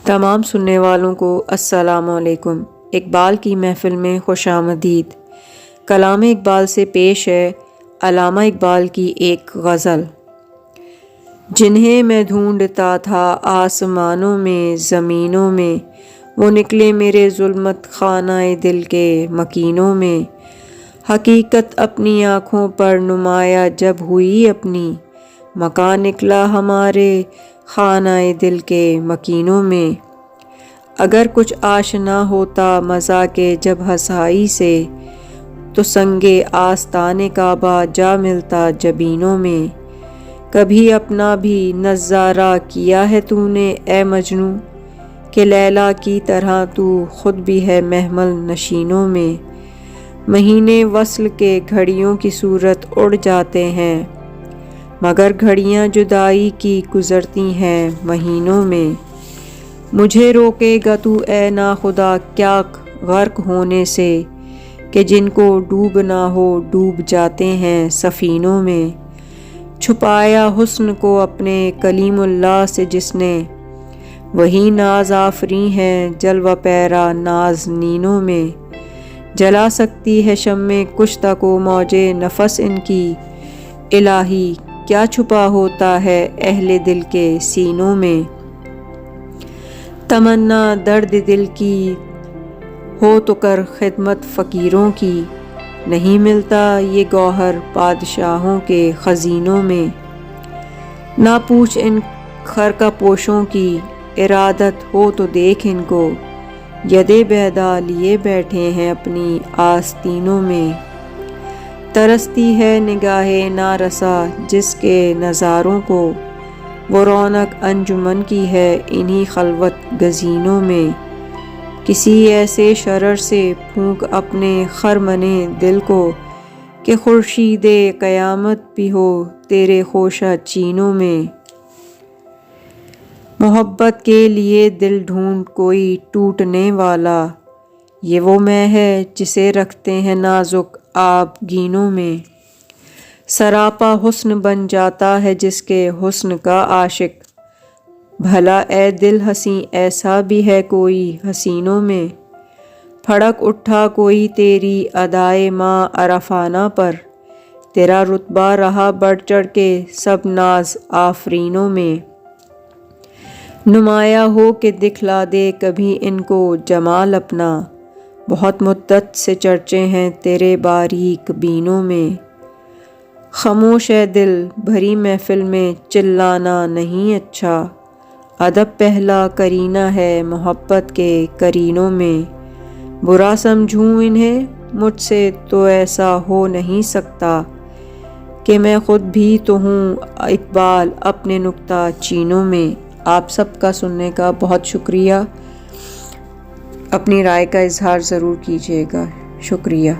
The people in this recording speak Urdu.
تمام سننے والوں کو السلام علیکم۔ اقبال کی محفل میں خوش آمدید۔ کلام اقبال سے پیش ہے علامہ اقبال کی ایک غزل۔ جنہیں میں ڈھونڈتا تھا آسمانوں میں زمینوں میں، وہ نکلے میرے ظلمت خانہ دل کے مکینوں میں۔ حقیقت اپنی آنکھوں پر نمایاں جب ہوئی اپنی، مکان نکلا ہمارے خانہ دل کے مکینوں میں۔ اگر کچھ آشنا ہوتا مزہ کے جب ہنسائی سے، تو سنگے آستانے کعبہ جا ملتا جبینوں میں۔ کبھی اپنا بھی نظارہ کیا ہے تو نے اے مجنوں، کہ لیلیٰ کی طرح تو خود بھی ہے محمل نشینوں میں۔ مہینے وصل کے گھڑیوں کی صورت اڑ جاتے ہیں، مگر گھڑیاں جدائی کی گزرتی ہیں مہینوں میں۔ مجھے روکے گا تو اے ناخدا کیا غرق ہونے سے، کہ جن کو ڈوبنا ہو ڈوب جاتے ہیں سفینوں میں۔ چھپایا حسن کو اپنے کلیم اللہ سے جس نے، وہی ناز آفریں ہے جلوہ پیرا نازنینوں میں۔ جلا سکتی ہے شمع کشتہ کو موجے نفس ان کی، الہی کیا چھپا ہوتا ہے اہل دل کے سینوں میں۔ تمنا درد دل کی ہو تو کر خدمت فقیروں کی، نہیں ملتا یہ گوہر بادشاہوں کے خزینوں میں۔ نہ پوچھ ان خرقہ پوشوں کی، ارادت ہو تو دیکھ ان کو، یدِ بیضا لیے بیٹھے ہیں اپنی آستینوں میں۔ ترستی ہے نگاہ نارسا جس کے نظاروں کو، وہ رونق انجمن کی ہے انہی خلوت گزینوں میں۔ کسی ایسے شرر سے پھونک اپنے خرمنِ دل کو، کہ خورشید قیامت بھی ہو تیرے خوشہ چینوں میں۔ محبت کے لیے دل ڈھونڈ کوئی ٹوٹنے والا، یہ وہ میں ہے جسے رکھتے ہیں نازک آبگینوں میں۔ سراپا حسن بن جاتا ہے جس کے حسن کا عاشق، بھلا اے دل حسین ایسا بھی ہے کوئی حسینوں میں۔ پھڑک اٹھا کوئی تیری ادائے ماں عرفانہ پر، تیرا رتبہ رہا بڑھ چڑھ کے سب ناز آفرینوں میں۔ نمایاں ہو کہ دکھلا دے کبھی ان کو جمال اپنا، بہت مدت سے چرچے ہیں تیرے باریک بینوں میں۔ خاموش ہے دل بھری محفل میں چلانا نہیں اچھا، ادب پہلا کرینہ ہے محبت کے کرینوں میں۔ برا سمجھوں انہیں مجھ سے تو ایسا ہو نہیں سکتا، کہ میں خود بھی تو ہوں اقبال اپنے نکتہ چینوں میں۔ آپ سب کا سننے کا بہت شکریہ۔ اپنی رائے کا اظہار ضرور کیجیے گا۔ شکریہ۔